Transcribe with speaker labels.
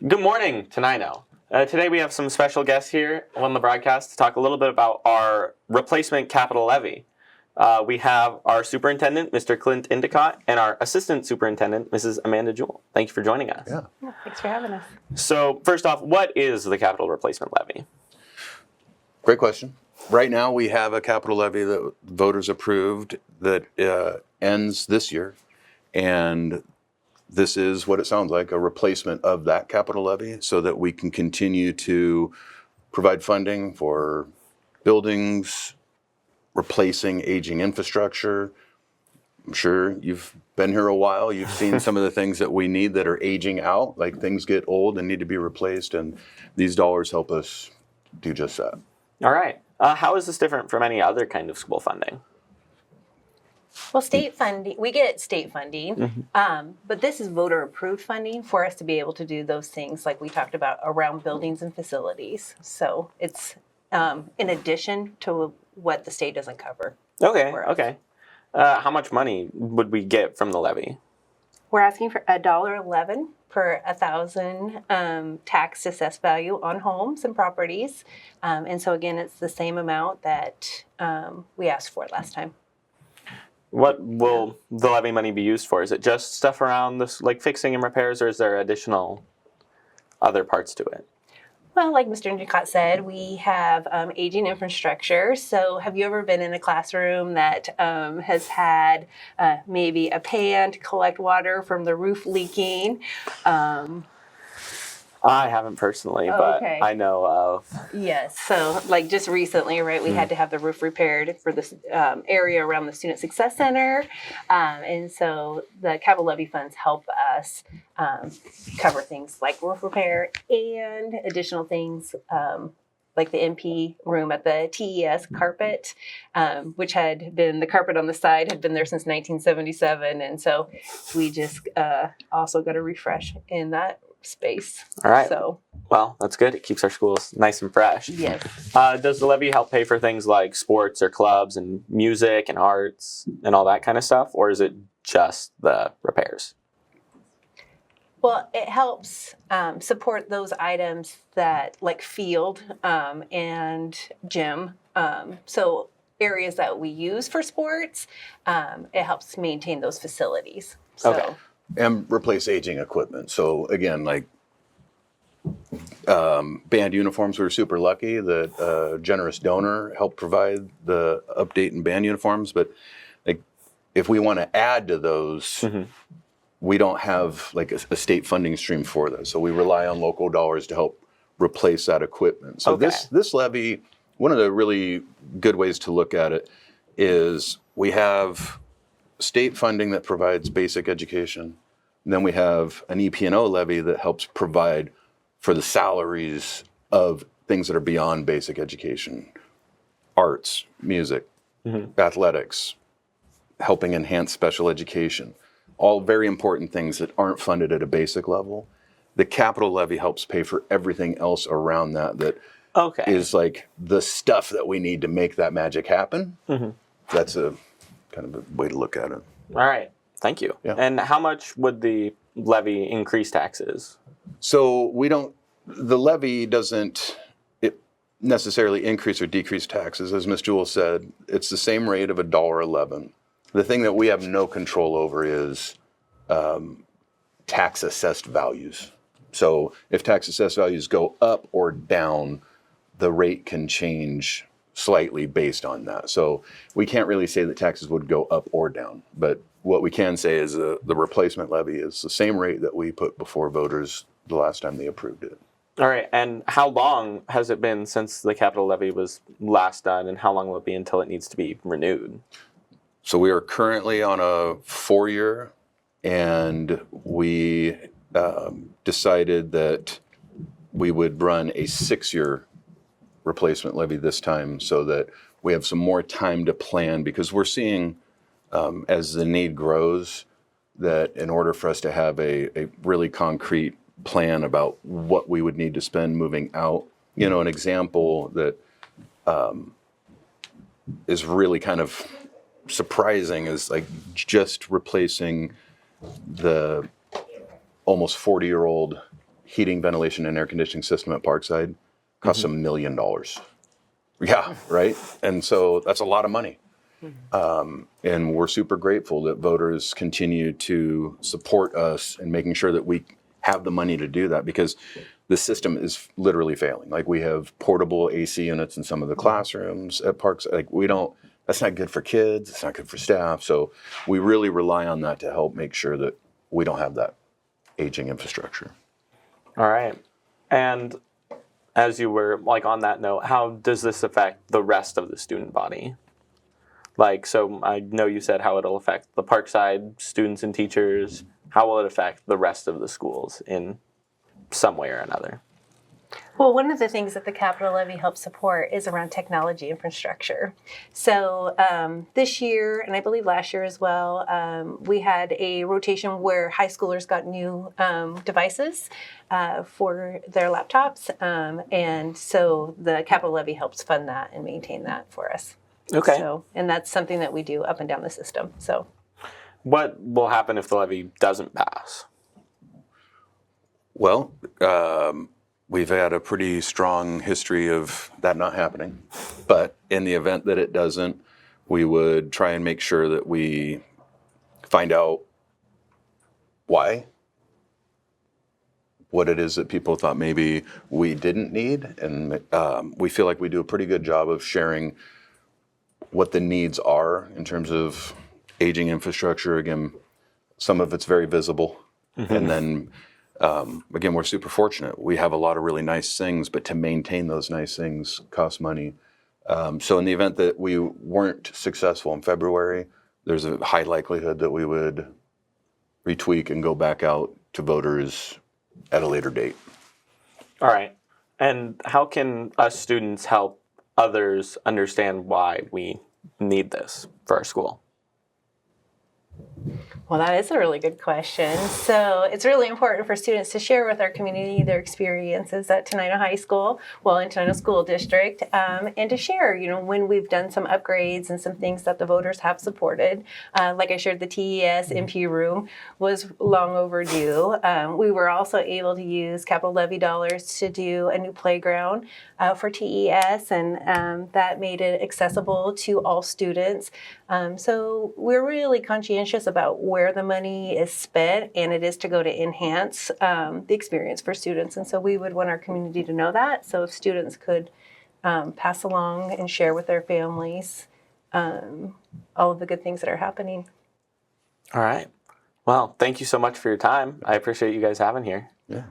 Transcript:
Speaker 1: Good morning, Tenino. Today we have some special guests here on the broadcast to talk a little bit about our replacement capital levy. We have our superintendent, Mr. Clint Endicott, and our assistant superintendent, Mrs. Amanda Jewell. Thank you for joining us.
Speaker 2: Yeah, thanks for having us.
Speaker 1: So first off, what is the capital replacement levy?
Speaker 3: Great question. Right now we have a capital levy that voters approved that ends this year. And this is what it sounds like, a replacement of that capital levy so that we can continue to provide funding for buildings, replacing aging infrastructure. I'm sure you've been here a while. You've seen some of the things that we need that are aging out, like things get old and need to be replaced. And these dollars help us do just that.
Speaker 1: All right. How is this different from any other kind of school funding?
Speaker 2: Well, state funding, we get state funding, but this is voter approved funding for us to be able to do those things like we talked about around buildings and facilities. So it's in addition to what the state doesn't cover.
Speaker 1: Okay. How much money would we get from the levy?
Speaker 2: We're asking for $1.11 per 1,000 tax assessed value on homes and properties. And so again, it's the same amount that we asked for last time.
Speaker 1: What will the levy money be used for? Is it just stuff around this, like fixing and repairs, or is there additional other parts to it?
Speaker 2: Well, like Mr. Endicott said, we have aging infrastructure. So have you ever been in a classroom that has had maybe a pan to collect water from the roof leaking?
Speaker 1: I haven't personally, but
Speaker 2: okay.
Speaker 1: I know of.
Speaker 2: Yes. So like just recently, right, we had to have the roof repaired for this area around the Student Success Center. And so the capital levy funds help us cover things like roof repair and additional things like the MP room at the TES carpet, which had been, the carpet on the side had been there since 1977. And so we just also got a refresh in that space.
Speaker 1: All right.
Speaker 2: So,
Speaker 1: well, that's good. It keeps our schools nice and fresh.
Speaker 2: yes.
Speaker 1: Does the levy help pay for things like sports or clubs and music and arts and all that kind of stuff? Or is it just the repairs?
Speaker 2: Well, it helps support those items that like field and gym. So areas that we use for sports, it helps maintain those facilities. So.
Speaker 1: Okay.
Speaker 3: And replace aging equipment. So again, like band uniforms, we were super lucky that a generous donor helped provide the update in band uniforms. But like, if we want to add to those, we don't have like a state funding stream for that. So we rely on local dollars to help replace that equipment. So this levy, one of the really good ways to look at it is we have state funding that provides basic education. And then we have an EP&O levy that helps provide for the salaries of things that are beyond basic education. Arts, music, athletics, helping enhance special education. All very important things that aren't funded at a basic level. The capital levy helps pay for everything else around that is like the stuff that we need to make that magic happen. That's a kind of a way to look at it.
Speaker 1: All right. Thank you.
Speaker 3: Yeah.
Speaker 1: And how much would the levy increase taxes?
Speaker 3: So the levy doesn't necessarily increase or decrease taxes. As Ms. Jewell said, it's the same rate of $1.11. The thing that we have no control over is tax assessed values. So if tax assessed values go up or down, the rate can change slightly based on that. So we can't really say that taxes would go up or down, but what we can say is the replacement levy is the same rate that we put before voters the last time they approved it.
Speaker 1: All right. And how long has it been since the capital levy was last done, and how long will it be until it needs to be renewed?
Speaker 3: So we are currently on a 4-year, and we decided that we would run a 6-year replacement levy this time so that we have some more time to plan, because we're seeing as the need grows that in order for us to have a really concrete plan about what we would need to spend moving out, an example that is really kind of surprising is like just replacing the almost 40-year-old heating, ventilation, and air conditioning system at Parkside costs $1 million. Yeah, right? And so that's a lot of money. And we're super grateful that voters continue to support us in making sure that we have the money to do that, because the system is literally failing. Like, we have portable AC units in some of the classrooms at Parks. Like, that's not good for kids. It's not good for staff. So we really rely on that to help make sure that we don't have that aging infrastructure.
Speaker 1: All right. And as you were like on that note, how does this affect the rest of the student body? Like, so I know you said how it'll affect the Parkside students and teachers. How will it affect the rest of the schools in some way or another?
Speaker 2: Well, one of the things that the capital levy helps support is around technology infrastructure. So this year, and I believe last year as well, we had a rotation where high schoolers got new devices for their laptops. And so the capital levy helps fund that and maintain that for us.
Speaker 1: Okay.
Speaker 2: So, and that's something that we do up and down the system. So
Speaker 1: what will happen if the levy doesn't pass?
Speaker 3: Well, we've had a pretty strong history of that not happening. But in the event that it doesn't, we would try and make sure that we find out why, what it is that people thought maybe we didn't need. And we feel like we do a pretty good job of sharing what the needs are in terms of aging infrastructure. Again, some of it's very visible. And then again, we're super fortunate. We have a lot of really nice things, but to maintain those nice things costs money. So in the event that we weren't successful in February, there's a high likelihood that we would retweak and go back out to voters at a later date.
Speaker 1: All right. And how can us students help others understand why we need this for our school?
Speaker 2: Well, that is a really good question. So it's really important for students to share with our community their experiences at Tenino High School, well, in Tenino School District, and to share, when we've done some upgrades and some things that the voters have supported. Like I shared, the TES MP room was long overdue. We were also able to use capital levy dollars to do a new playground for TES, and that made it accessible to all students. So we're really conscientious about where the money is spent, and it is to go to enhance the experience for students. And so we would want our community to know that. So if students could pass along and share with their families all of the good things that are happening.
Speaker 1: All right. Well, thank you so much for your time. I appreciate you guys having here.
Speaker 3: Yeah.